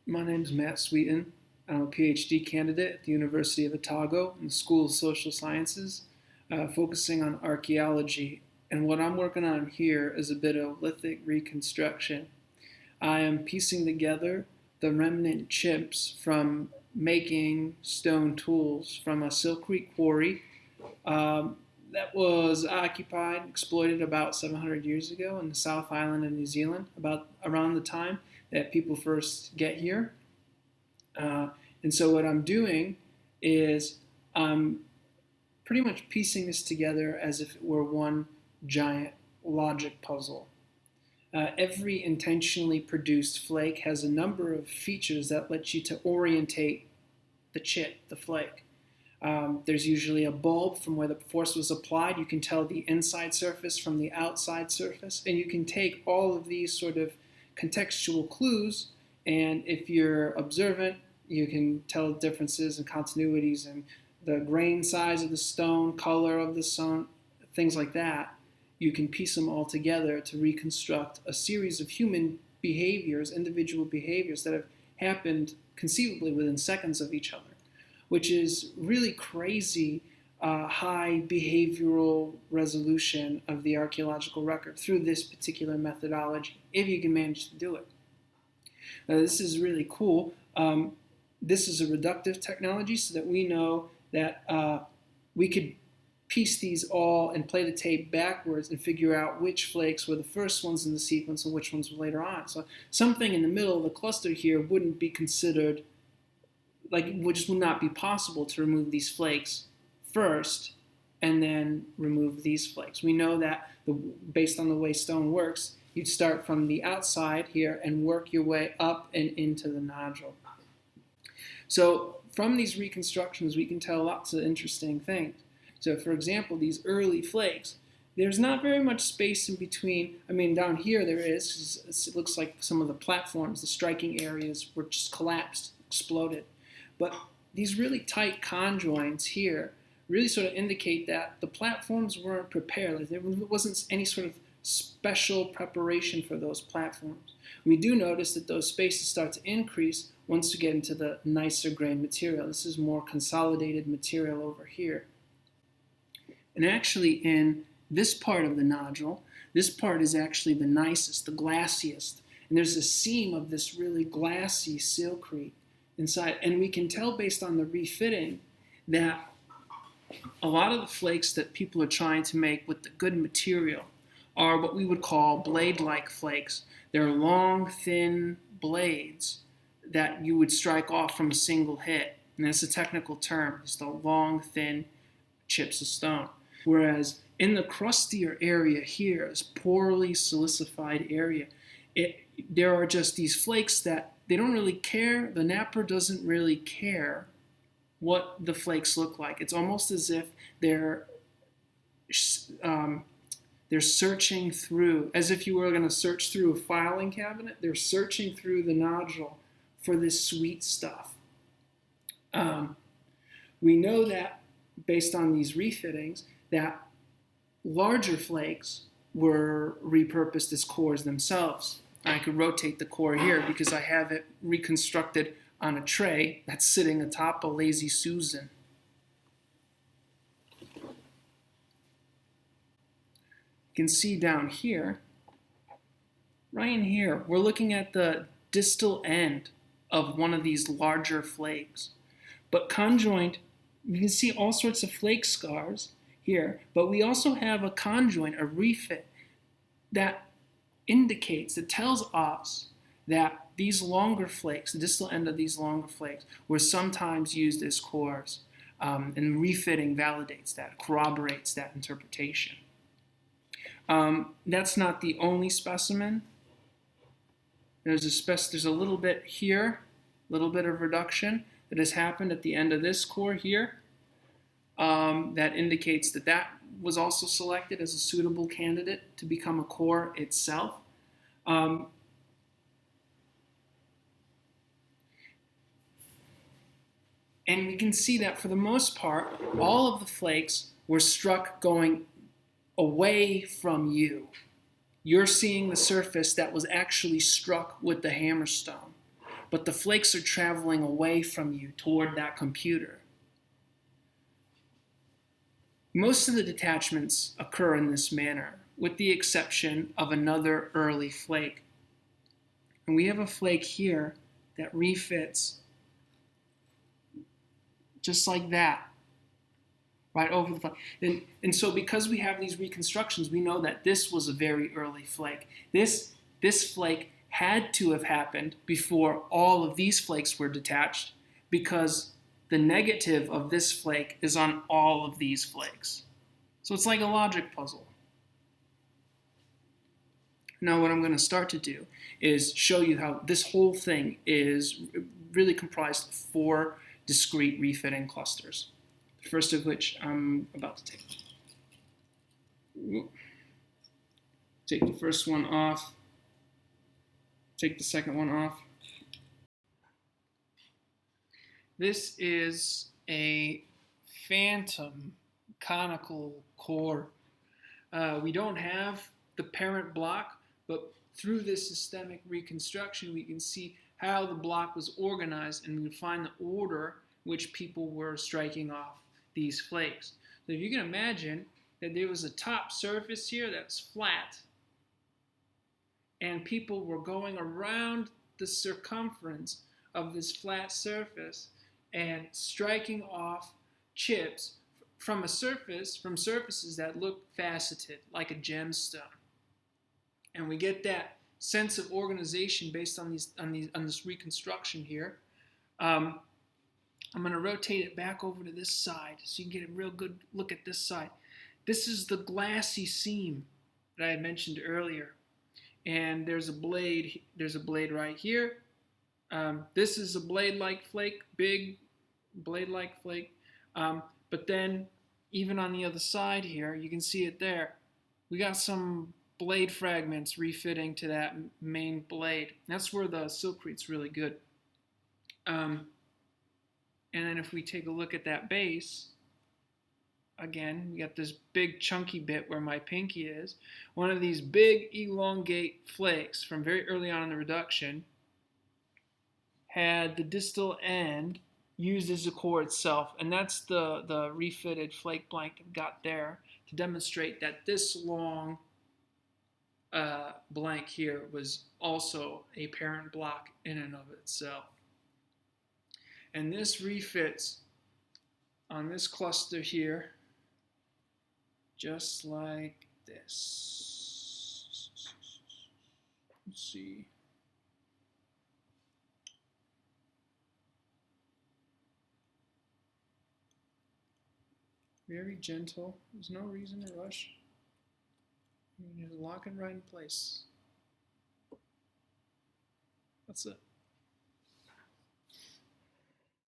My name is Matt Sweeten. I'm a PhD candidate at the University of Otago in the School of Social Sciences, focusing on archaeology. And what I'm working on here is a bit of lithic reconstruction. I am piecing together the remnant chips from making stone tools from a Silcrete Quarry that was occupied, exploited about 700 years ago in the South Island of New Zealand, about around the time that people first get here. And so what I'm doing is I'm pretty much piecing this together as if it were one giant logic puzzle. Every intentionally produced flake has a number of features that let you to orientate the chip, the flake. There's usually a bulb from where the force was applied. You can tell the inside surface from the outside surface, and you can take all of these sort of contextual clues, and if you're observant, you can tell differences and continuities and the grain size of the stone, color of the stone, things like that. You can piece them all together to reconstruct a series of human behaviors, individual behaviors that have happened conceivably within seconds of each other, which is really crazy high behavioral resolution of the archaeological record through this particular methodology, if you can manage to do it. This is really cool. This is a reductive technology so that we know that we could piece these all and play the tape backwards and figure out which flakes were the first ones in the sequence and which ones were later on. So something in the middle of the cluster here wouldn't be considered, like it just would not be possible to remove these flakes first and then remove these flakes. We know that based on the way stone works, you'd start from the outside here and work your way up and into the nodule. So from these reconstructions, we can tell lots of interesting things. So for example, these early flakes, there's not very much space in between. I mean, down here there is. It looks like some of the platforms, the striking areas were just collapsed, exploded. But these really tight conjoints here really sort of indicate that the platforms weren't prepared. Like there wasn't any sort of special preparation for those platforms. We do notice that those spaces start to increase once you get into the nicer grained material. This is more consolidated material over here. And actually in this part of the nodule, this part is actually the nicest, the glassiest. And there's a seam of this really glassy silcrete inside. And we can tell based on the refitting that a lot of the flakes that people are trying to make with the good material are what we would call blade-like flakes. They're long, thin blades that you would strike off from a single hit. And that's a technical term. It's the long, thin chips of stone. Whereas in the crustier area here, this poorly silicified area, there are just these flakes that they don't really care. The napper doesn't really care what the flakes look like. It's almost as if they're searching through, as if you were going to search through a filing cabinet. They're searching through the nodule for this sweet stuff. We know that based on these refittings that larger flakes were repurposed as cores themselves. I could rotate the core here because I have it reconstructed on a tray that's sitting atop a Lazy Susan. You can see down here, right in here, we're looking at the distal end of one of these larger flakes. But conjoined, you can see all sorts of flake scars here, but we also have a conjoint, a refit, that indicates, that tells us that these longer flakes, the distal end of these longer flakes, were sometimes used as cores. And refitting validates that, corroborates that interpretation. That's not the only specimen. There's a little bit here, a little bit of reduction that has happened at the end of this core here. That indicates that that was also selected as a suitable candidate to become a core itself. And we can see that for the most part, all of the flakes were struck going away from you. You're seeing the surface that was actually struck with the hammerstone. but the flakes are traveling away from you toward that computer. Most of the detachments occur in this manner, with the exception of another early flake. And we have a flake here that refits just like that, right over the flake. And so because we have these reconstructions, we know that this was a very early flake. This flake had to have happened before all of these flakes were detached, because the negative of this flake is on all of these flakes. So it's like a logic puzzle. Now what I'm going to start to do is show you how this whole thing is really comprised of 4 discrete refitting clusters. The first of which I'm about to take. Take the first one off. Take the second one off. This is a phantom conical core. We don't have the parent block, but through this systemic reconstruction, we can see how the block was organized, and we can find the order which people were striking off these flakes. So if you can imagine that there was a top surface here that's flat, and people were going around the circumference of this flat surface and striking off chips from surfaces that look faceted, like a gemstone. And we get that sense of organization based on this reconstruction here. I'm going to rotate it back over to this side so you can get a real good look at this side. This is the glassy seam that I had mentioned earlier. And there's a blade right here. This is a blade-like flake, big blade-like flake. But then even on the other side here, you can see it there. We got some blade fragments refitting to that main blade. That's where the Silcrete's really good. And then if we take a look at that base, again, we got this big chunky bit where my pinky is. One of these big elongate flakes from very early on in the reduction had the distal end used as a core itself, and that's the refitted flake blank I've got there to demonstrate that this long blank here was also a parent block in and of itself. And this refits on this cluster here just like this. Let's see. Very gentle. There's no reason to rush. You just lock it right in place. That's it.